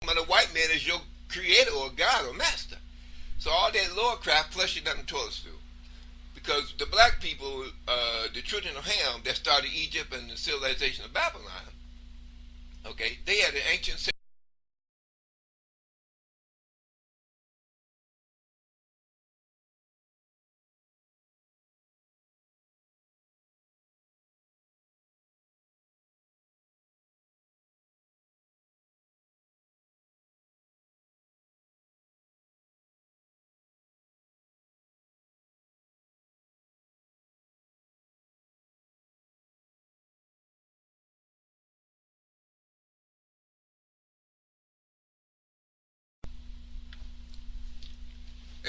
talking about a white man as your creator or God or master. So all that lower craft flushing down the toilet stool. Because the black people, the children of Ham that started Egypt and the civilization of Babylon, okay, they had an ancient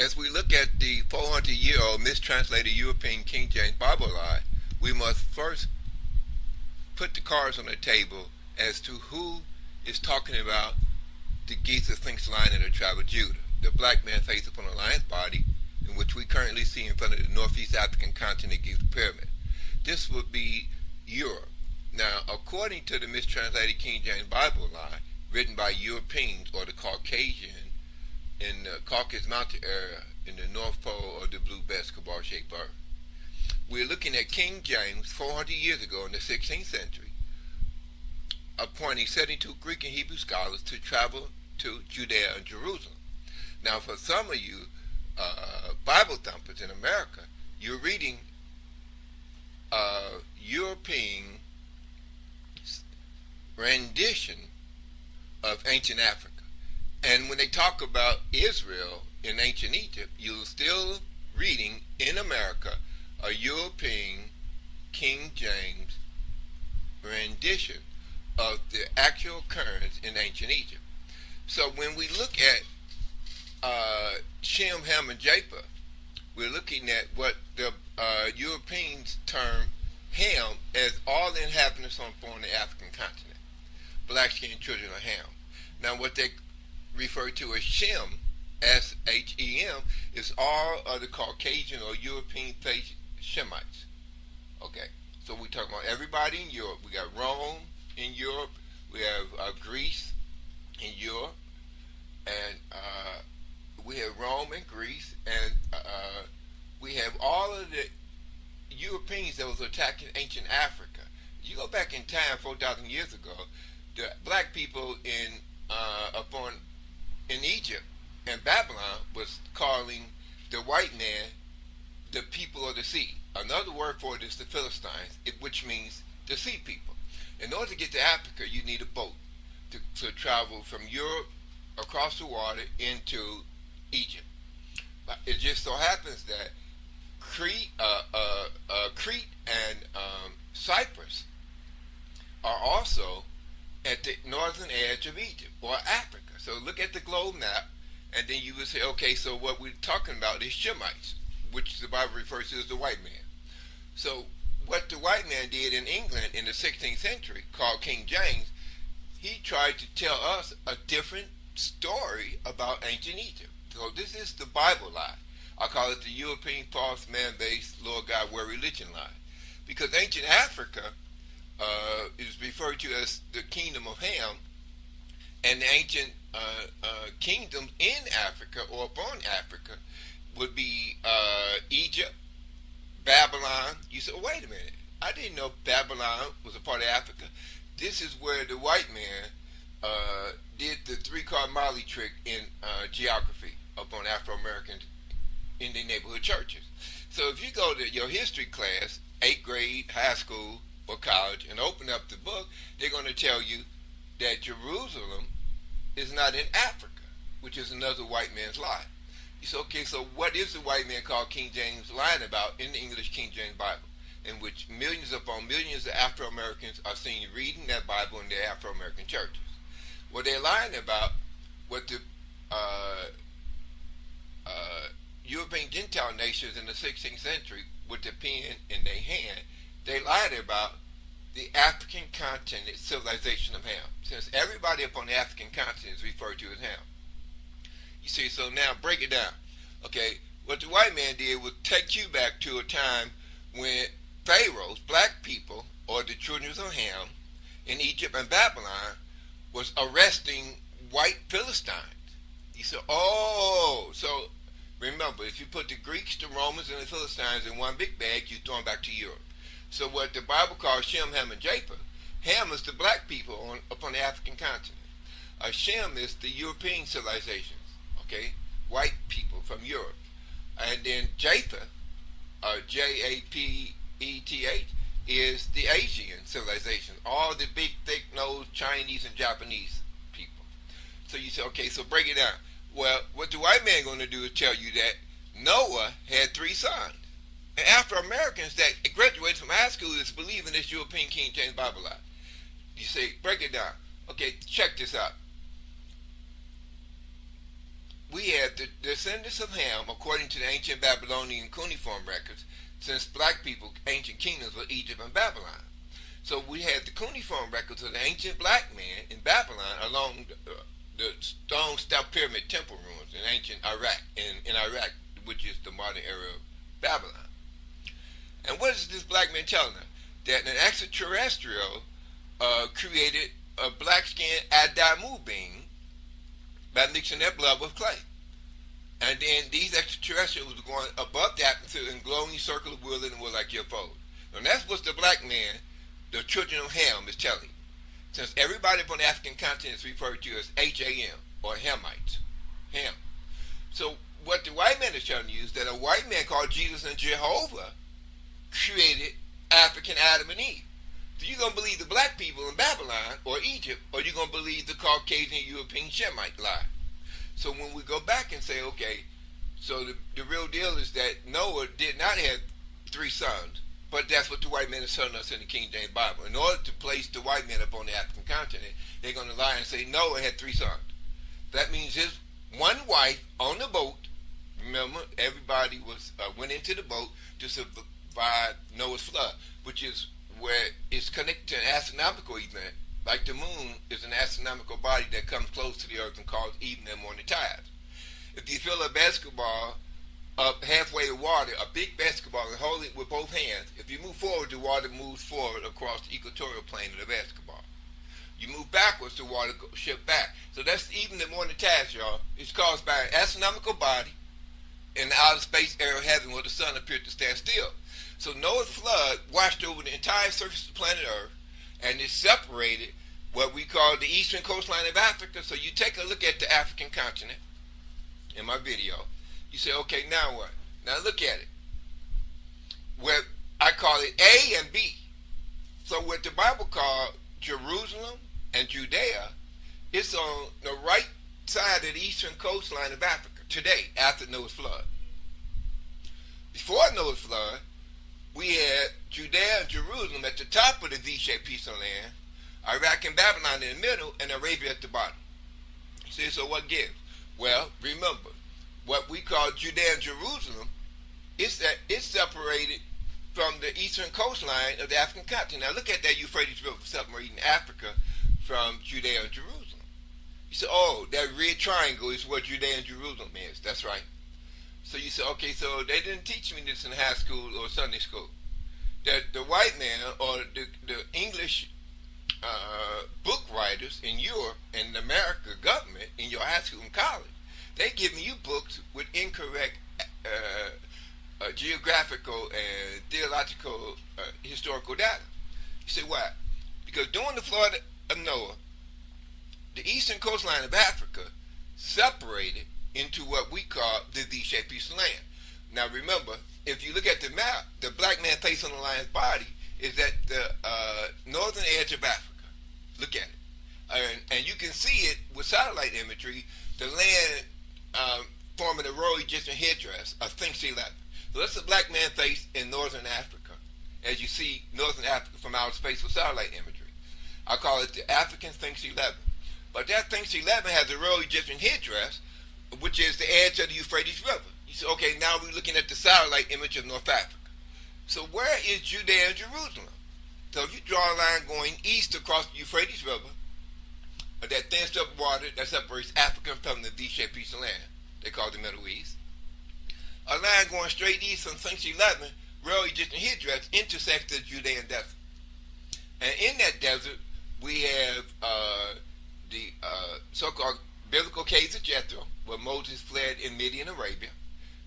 As we look at the 400-year-old mistranslated European King James Bible lie, we must first put the cards on the table as to who is talking about the GIZASPHINX line in the tribe of Judah, the black man faced upon a lion's body, in which we currently see in front of the northeast African continent Giza pyramid. This would be Europe. Now, according to the mistranslated King James Bible lie, written by Europeans or the Caucasian in the Caucasus Mountain area in the North Pole of the Blue Best Kabar-shaped earth. We're looking at King James 400 years ago in the 16th century, appointing 72 Greek and Hebrew scholars to travel to Judea and Jerusalem. Now, for some of you Bible thumpers in America, you're reading European rendition of ancient Africa. And when they talk about Israel in ancient Egypt, you're still reading in America a European King James rendition of the actual occurrence in ancient Egypt. So when we look at Shem, Ham, and Japheth, we're looking at what the Europeans term Ham as all the inhabitants on the African continent, black-skinned children of Ham. Now what they refer to as Shem, S-H-E-M, is all of the Caucasian or European faced Shemites. Okay, so we're talking about everybody in Europe. We got Rome in Europe, we have Greece in Europe, and we have Rome and Greece, and we have all of the Europeans that was attacking ancient Africa. You go back in time 4,000 years ago, the black people in Egypt and Babylon was calling the white man the people of the sea. Another word for it is the Philistines, which means the sea people. In order to get to Africa, you need a boat to travel from Europe across the water into Egypt. It just so happens that Crete and Cyprus are also at the northern edge of Egypt or Africa. So look at the globe map, and then you would say, okay, so what we're talking about is Shemites, which the Bible refers to as the white man. So what the white man did in England in the 16th century, called King James, he tried to tell us a different story about ancient Egypt. So this is the Bible lie. I call it the European false man-based Lord God where religion lies. Because ancient Africa is referred to as the kingdom of Ham, and the ancient kingdoms in Africa or upon Africa would be Egypt, Babylon. You said, wait a minute, I didn't know Babylon was a part of Africa. This is where the white man did the three-card Molly trick in geography upon Afro-Americans in the neighborhood churches. So if you go to your history class, 8th grade, high school, or college, and open up the book, they're going to tell you that Jerusalem is not in Africa, which is another white man's lie. You say, okay, so what is the white man called King James lying about in the English King James Bible, in which millions upon millions of Afro-Americans are seen reading that Bible in their Afro-American churches? Well, they're lying about what the European Gentile nations in the 16th century, with the pen in their hand, they lied about the African continent civilization of Ham, since everybody up on the African continent is referred to as Ham. You see, so now break it down. Okay, what the white man did was take you back to a time when pharaohs, black people, or the children of Ham in Egypt and Babylon was arresting white Philistines. You say, oh, so remember, if you put the Greeks, the Romans, and the Philistines in one big bag, you throw them back to Europe. So what the Bible calls Shem, Ham, and Japheth, Ham is the black people upon the African continent. Shem is the European civilizations, okay, white people from Europe. And then Japheth, Japheth, is the Asian civilization, all the big, thick-nosed Chinese and Japanese people. So you say, okay, so break it down. Well, what the white man going to do is tell you that Noah had 3 sons. And Afro-Americans that graduated from high school is believing this European King James Bible lie. You say, break it down. Okay, check this out. We have the descendants of Ham, according to the ancient Babylonian cuneiform records, since black people, ancient kingdoms of Egypt and Babylon. So we have the cuneiform records of the ancient black man in Babylon along the stone step pyramid temple ruins in ancient Iraq, in Iraq, which is the modern era of Babylon. And what is this black man telling us? That an extraterrestrial created a black-skinned Adamu being by mixing their blood with clay. And then these extraterrestrials were going above the atmosphere in glowing circle of wood and wood like UFOs. And that's what the black man, the children of Ham, is telling you. Since everybody upon the African continent is referred to as H-A-M, or Hamites. Ham. So what the white man is telling you is that a white man called Jesus and Jehovah created African Adam and Eve. So you're going to believe the black people in Babylon or Egypt, or you're going to believe the Caucasian European Shemite lie. So when we go back and say, okay, so the real deal is that Noah did not have 3 sons, but that's what the white man is telling us in the King James Bible. In order to place the white man up on the African continent, they're going to lie and say Noah had 3 sons. That means his one wife on the boat, remember, everybody went into the boat to survive Noah's flood, which is where it's connected to an astronomical event. Like the moon is an astronomical body that comes close to the earth and causes evening and morning tides. If you fill a basketball up halfway to water, a big basketball, and hold it with both hands, if you move forward, the water moves forward across the equatorial plane of the basketball. You move backwards, the water shifts back. So that's evening and morning tides, y'all. It's caused by an astronomical body in the outer space area of heaven where the sun appeared to stand still. So Noah's flood washed over the entire surface of planet Earth, and it separated what we call the eastern coastline of Africa. So you take a look at the African continent in my video. You say, okay, now what? Now look at it. Where I call it A and B. So what the Bible called Jerusalem and Judea, it's on the right side of the eastern coastline of Africa today, after Noah's flood. Before Noah's flood, we had Judea and Jerusalem at the top of the V-shaped piece of land, Iraq and Babylon in the middle, and Arabia at the bottom. See, so what gives? Well, remember, what we call Judea and Jerusalem, it's separated from the eastern coastline of the African continent. Now look at that Euphrates River separating Africa from Judea and Jerusalem. You say, oh, that red triangle is what Judea and Jerusalem is. That's right. So you say, okay, so they didn't teach me this in high school or Sunday school. That the white man or the English book writers in Europe and the American government in your high school and college, they giving you books with incorrect geographical and theological historical data. You say, why? Because during the flood of Noah, the eastern coastline of Africa separated into what we call the V-shaped piece of land. Now remember, if you look at the map, the black man face on the lion's body is at the northern edge of Africa. Look at it. And you can see it with satellite imagery, the land forming a Royal Egyptian headdress, a Sphinx 11. So that's the black man face in northern Africa, as you see northern Africa from outer space with satellite imagery. I call it the African Sphinx 11. But that Sphinx 11 has a Royal Egyptian headdress, which is the edge of the Euphrates River. You say, okay, now we're looking at the satellite image of North Africa. So where is Judea and Jerusalem? So if you draw a line going east across the Euphrates River, that thin strip of water that separates Africa from the V-shaped piece of land, they call the Middle East. A line going straight east from Sphinx 11, Royal Egyptian headdress, intersects the Judean desert. And in that desert, we have the so-called biblical caves of Jethro, where Moses fled in Midian Arabia.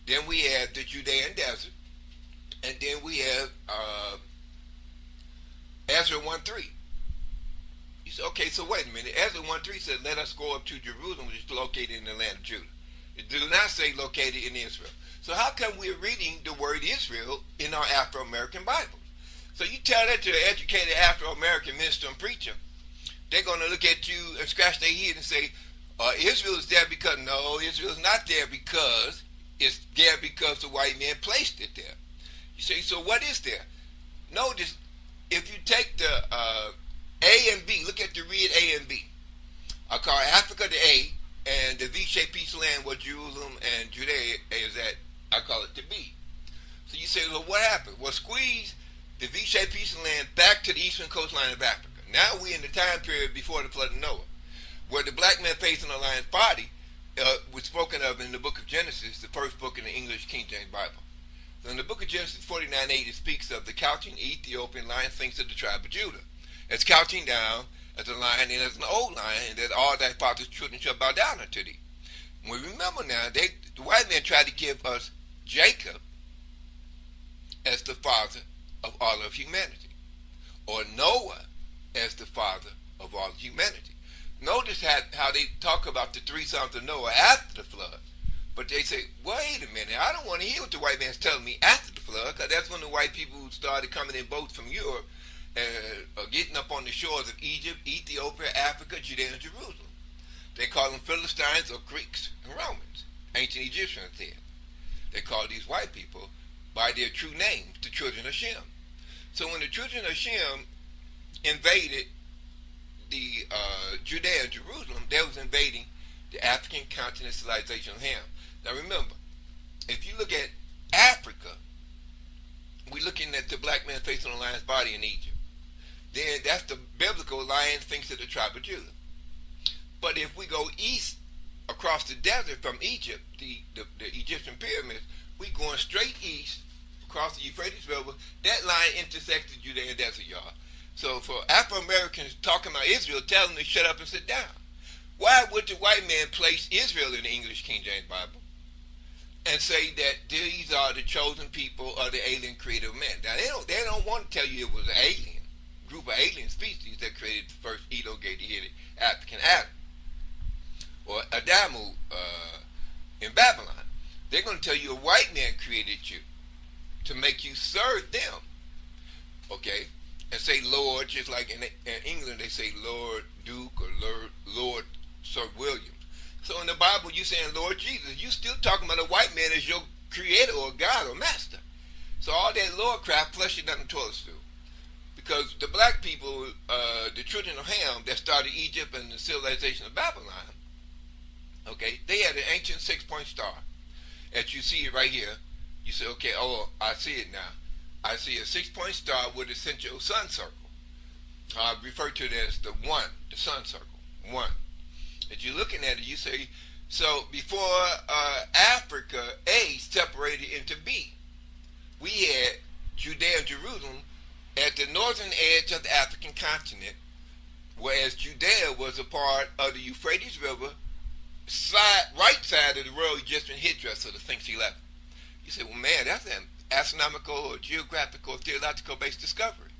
Then we have the Judean desert, and then we have Ezra 1:3. You say, okay, so wait a minute. Ezra 1:3 said, "Let us go up to Jerusalem, which is located in the land of Judah." It does not say located in Israel. So how come we're reading the word Israel in our Afro-American Bibles? So you tell that to an educated Afro-American minister and preacher, they're going to look at you and scratch their head and say, Israel is there because, no, Israel is not there because it's there because the white man placed it there. You say, so what is there? Notice, if you take the A and B, look at the red A and B. I call Africa the A, and the V-shaped piece of land where Jerusalem and Judea is at, I call it the B. So you say, well, what happened? Well, squeeze the V-shaped piece of land back to the eastern coastline of Africa. Now we're in the time period before the flood of Noah, where the black man facing the lion's body was spoken of in the book of Genesis, the first book in the English King James Bible. So in the book of Genesis 49:8, it speaks of the couching Ethiopian lion sphinx of the tribe of Judah. It's couching down as a lion and as an old lion, and that all thy father's children shall bow down unto thee. We remember now, the white man tried to give us Jacob as the father of all of humanity, or Noah as the father of all of humanity. Notice how they talk about the three sons of Noah after the flood. But they say, wait a minute, I don't want to hear what the white man's telling me after the flood, because that's when the white people started coming in boats from Europe and getting up on the shores of Egypt, Ethiopia, Africa, Judea, and Jerusalem. They call them Philistines or Greeks and Romans. Ancient Egyptians did. They call these white people by their true names, the children of Shem. So when the children of Shem invaded the Judea and Jerusalem, they was invading the African continent civilization of Ham. Now remember, if you look at Africa, we're looking at the black man facing the lion's body in Egypt. Then that's the biblical lion sphinx of the tribe of Judah. But if we go east across the desert from Egypt, the Egyptian pyramids, we're going straight east across the Euphrates River. That line intersects the Judean desert, y'all. So for Afro-Americans talking about Israel, tell them to shut up and sit down. Why would the white man place Israel in the English King James Bible and say that these are the chosen people of the alien creative man? Now they don't want to tell you it was an alien group of alien species that created the first elongated-headed African Adam, or Adamu in Babylon. They're going to tell you a white man created you to make you serve them, okay, and say Lord, just like in England they say Lord Duke or Lord Sir William. So in the Bible you saying Lord Jesus, you still talking about a white man as your creator or God or master. So all that Lord crap flushing down the toilet stool. Because the black people, the children of Ham that started Egypt and the civilization of Babylon, okay, they had an ancient 6-point star. As you see it right here, you say, okay, oh, I see it now. I see a 6-point star with a central sun circle. I refer to it as the one, the sun circle, one. As you're looking at it, you say, so before Africa, A, separated into B, we had Judea and Jerusalem at the northern edge of the African continent, whereas Judea was a part of the Euphrates River, right side of the road Egyptian headdress of the Sphinx 11. You say, well, man, that's an astronomical or geographical or theological based discovery.